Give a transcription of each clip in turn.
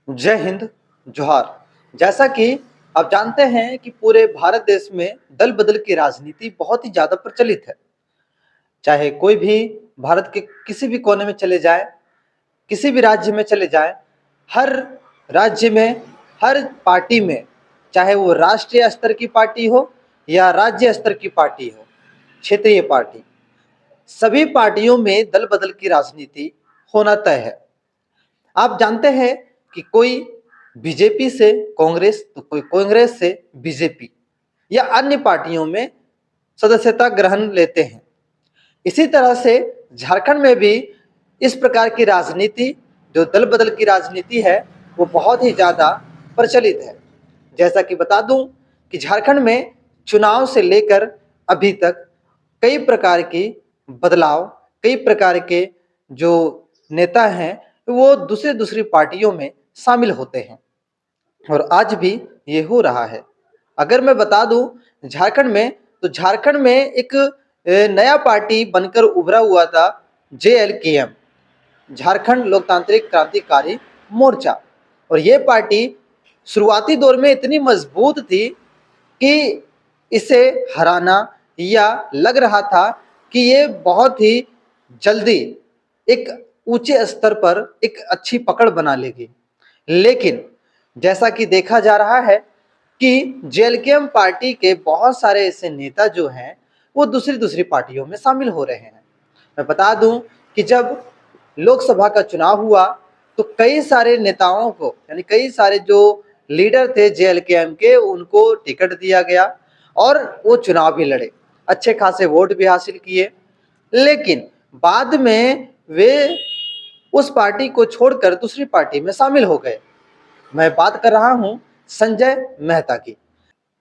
जय हिंद, जोहार। जैसा कि आप जानते हैं कि पूरे भारत देश में दल बदल की राजनीति बहुत ही ज़्यादा प्रचलित है। चाहे कोई भी भारत के किसी भी कोने में चले जाएँ, किसी भी राज्य में चले जाएँ, हर राज्य में, हर पार्टी में, चाहे वो राष्ट्रीय स्तर की पार्टी हो या राज्य स्तर की पार्टी हो, क्षेत्रीय पार्टी, सभी पार्टियों में दल बदल की राजनीति होना तय है। आप जानते हैं कि कोई बीजेपी से कांग्रेस तो कोई कांग्रेस से बीजेपी या अन्य पार्टियों में सदस्यता ग्रहण लेते हैं। इसी तरह से झारखंड में भी इस प्रकार की राजनीति, जो दल बदल की राजनीति है, वो बहुत ही ज़्यादा प्रचलित है। जैसा कि बता दूं कि झारखंड में चुनाव से लेकर अभी तक कई प्रकार की बदलाव, कई प्रकार के जो नेता हैं वो दूसरी पार्टियों में शामिल होते हैं और आज भी ये हो रहा है। अगर मैं बता दूं झारखंड में, तो झारखंड में एक नया पार्टी बनकर उभरा हुआ था, JLKM, झारखंड लोकतांत्रिक क्रांतिकारी मोर्चा। और ये पार्टी शुरुआती दौर में इतनी मजबूत थी कि इसे हराना या लग रहा था कि ये बहुत ही जल्दी एक ऊंचे स्तर पर एक अच्छी पकड़ बना लेगी। लेकिन जैसा कि देखा जा रहा है कि JLKM पार्टी के बहुत सारे ऐसे नेता जो हैं वो दूसरी पार्टियों में शामिल हो रहे हैं। मैं बता दूं कि जब लोकसभा का चुनाव हुआ तो कई सारे नेताओं को, यानी कई सारे जो लीडर थे JLKM के, उनको टिकट दिया गया और वो चुनाव भी लड़े, अच्छे खासे वोट भी हासिल किए। लेकिन बाद में वे उस पार्टी को छोड़कर दूसरी पार्टी में शामिल हो गए। मैं बात कर रहा हूं संजय मेहता की।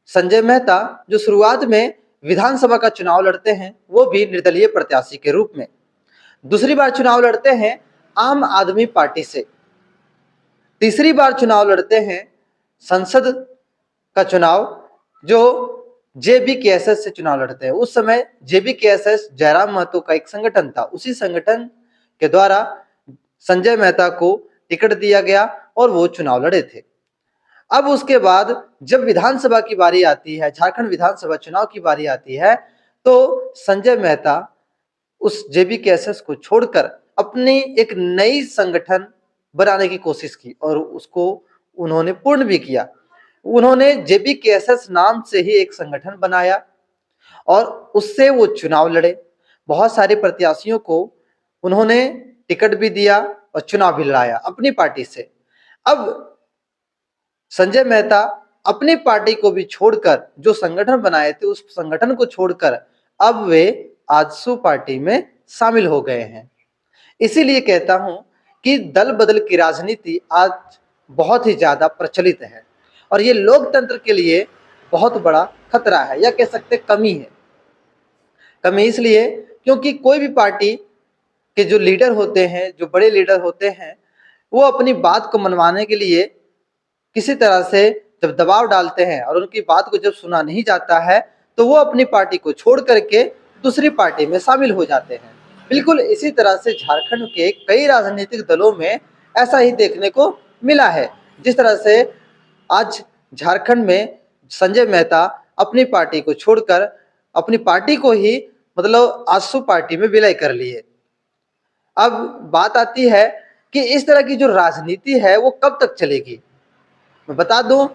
संजय मेहता जो शुरुआत में विधानसभा का चुनाव लड़ते हैं, वो भी निर्दलीय प्रत्याशी के रूप में, दूसरी बार चुनाव लड़ते हैं आम आदमी पार्टी से, तीसरी बार चुनाव लड़ते हैं संसद का चुनाव जो JBKSS से चुनाव लड़ते हैं। उस समय JBKSS जयराम महतो का एक संगठन था, उसी संगठन के द्वारा संजय मेहता को टिकट दिया गया और वो चुनाव लड़े थे। अब उसके बाद जब विधानसभा की बारी आती है, झारखंड विधानसभा चुनाव की बारी आती है, तो संजय मेहता उस JBKSS को छोड़कर अपनी एक नई संगठन बनाने की कोशिश की और उसको उन्होंने पूर्ण भी किया। उन्होंने JBKSS नाम से ही एक संगठन बनाया और उससे वो चुनाव लड़े। बहुत सारे प्रत्याशियों को उन्होंने टिकट भी दिया और चुनाव भी लड़ाया अपनी पार्टी से। अब संजय मेहता अपनी पार्टी को भी छोड़कर, जो संगठन बनाए थे उस संगठन को छोड़कर, अब वे आजसू पार्टी में शामिल हो गए हैं। इसीलिए कहता हूं कि दल बदल की राजनीति आज बहुत ही ज्यादा प्रचलित है और ये लोकतंत्र के लिए बहुत बड़ा खतरा है, या कह सकते कमी है। कमी इसलिए क्योंकि कोई भी पार्टी के जो लीडर होते हैं, जो बड़े लीडर होते हैं, वो अपनी बात को मनवाने के लिए किसी तरह से जब दबाव डालते हैं और उनकी बात को जब सुना नहीं जाता है, तो वो अपनी पार्टी को छोड़ करके दूसरी पार्टी में शामिल हो जाते हैं। बिल्कुल इसी तरह से झारखंड के कई राजनीतिक दलों में ऐसा ही देखने को मिला है। जिस तरह से आज झारखंड में संजय मेहता अपनी पार्टी को छोड़कर अपनी पार्टी को ही, मतलब आजसू पार्टी में विलय कर लिए। अब बात आती है कि इस तरह की जो राजनीति है वो कब तक चलेगी। मैं बता दूं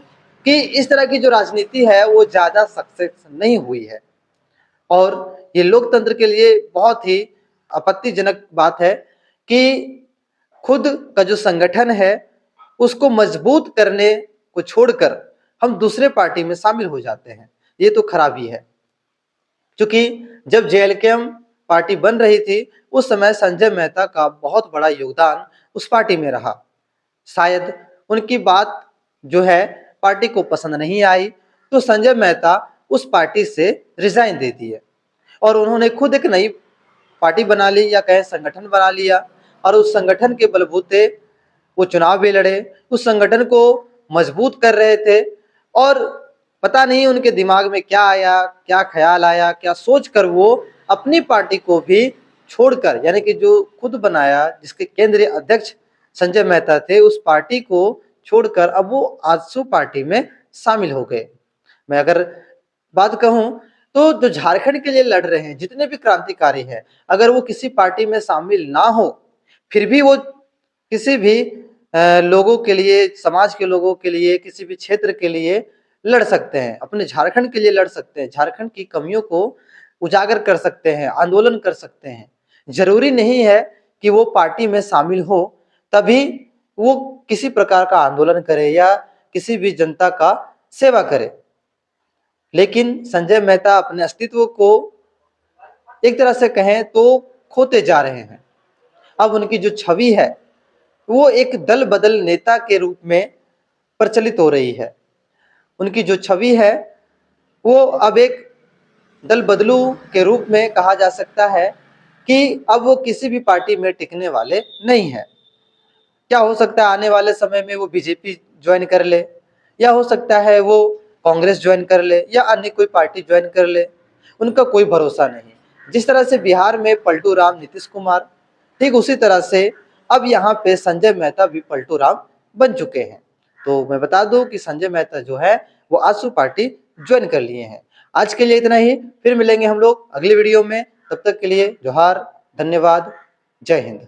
कि इस तरह की जो राजनीति है वो ज़्यादा सक्सेस नहीं हुई है और ये लोकतंत्र के लिए बहुत ही आपत्तिजनक बात है कि खुद का जो संगठन है उसको मजबूत करने को छोड़कर हम दूसरे पार्टी में शामिल हो जाते हैं। ये तो खराबी है। क्योंकि जब JLKM पार्टी बन रही थी उस समय संजय मेहता का बहुत बड़ा योगदान उस पार्टी में रहा। शायद उनकी बात जो है पार्टी को पसंद नहीं आई तो संजय मेहता उस पार्टी से रिजाइन दे दिए और उन्होंने खुद एक नई पार्टी बना ली, या कहें संगठन बना लिया, और उस संगठन के बलबूते वो चुनाव भी लड़े, उस संगठन को मजबूत कर रहे थे। और पता नहीं उनके दिमाग में क्या आया, क्या ख्याल आया, क्या सोच कर वो अपनी पार्टी को भी छोड़कर, यानी कि जो खुद बनाया, जिसके केंद्रीय अध्यक्ष संजय मेहता थे, उस पार्टी को छोड़कर अब वो आजसू पार्टी में शामिल हो गए। मैं अगर बात कहूँ तो जो झारखंड के लिए लड़ रहे हैं जितने भी क्रांतिकारी हैं, अगर वो किसी पार्टी में शामिल ना हो, फिर भी वो किसी भी लोगों के लिए, समाज के लोगों के लिए, किसी भी क्षेत्र के लिए लड़ सकते हैं, अपने झारखंड के लिए लड़ सकते हैं, झारखंड की कमियों को उजागर कर सकते हैं, आंदोलन कर सकते हैं। ज़रूरी नहीं है कि वो पार्टी में शामिल हो तभी वो किसी प्रकार का आंदोलन करे या किसी भी जनता का सेवा करे। लेकिन संजय मेहता अपने अस्तित्व को एक तरह से कहें तो खोते जा रहे हैं। अब उनकी जो छवि है वो एक दल बदल नेता के रूप में प्रचलित हो रही है। उनकी जो छवि है वो अब एक दल बदलू के रूप में कहा जा सकता है कि अब वो किसी भी पार्टी में टिकने वाले नहीं है। क्या हो सकता है आने वाले समय में वो बीजेपी ज्वाइन कर ले, या हो सकता है वो कांग्रेस ज्वाइन कर ले या अन्य कोई पार्टी ज्वाइन कर ले, उनका कोई भरोसा नहीं। जिस तरह से बिहार में पलटू राम नीतीश कुमार, ठीक उसी तरह से अब यहाँ पे संजय मेहता भी पलटू राम बन चुके हैं। तो मैं बता दूं कि संजय मेहता जो है वो आजसू पार्टी ज्वाइन कर लिए हैं। आज के लिए इतना ही, फिर मिलेंगे हम लोग अगली वीडियो में। तब तक के लिए जोहार, धन्यवाद, जय हिंद।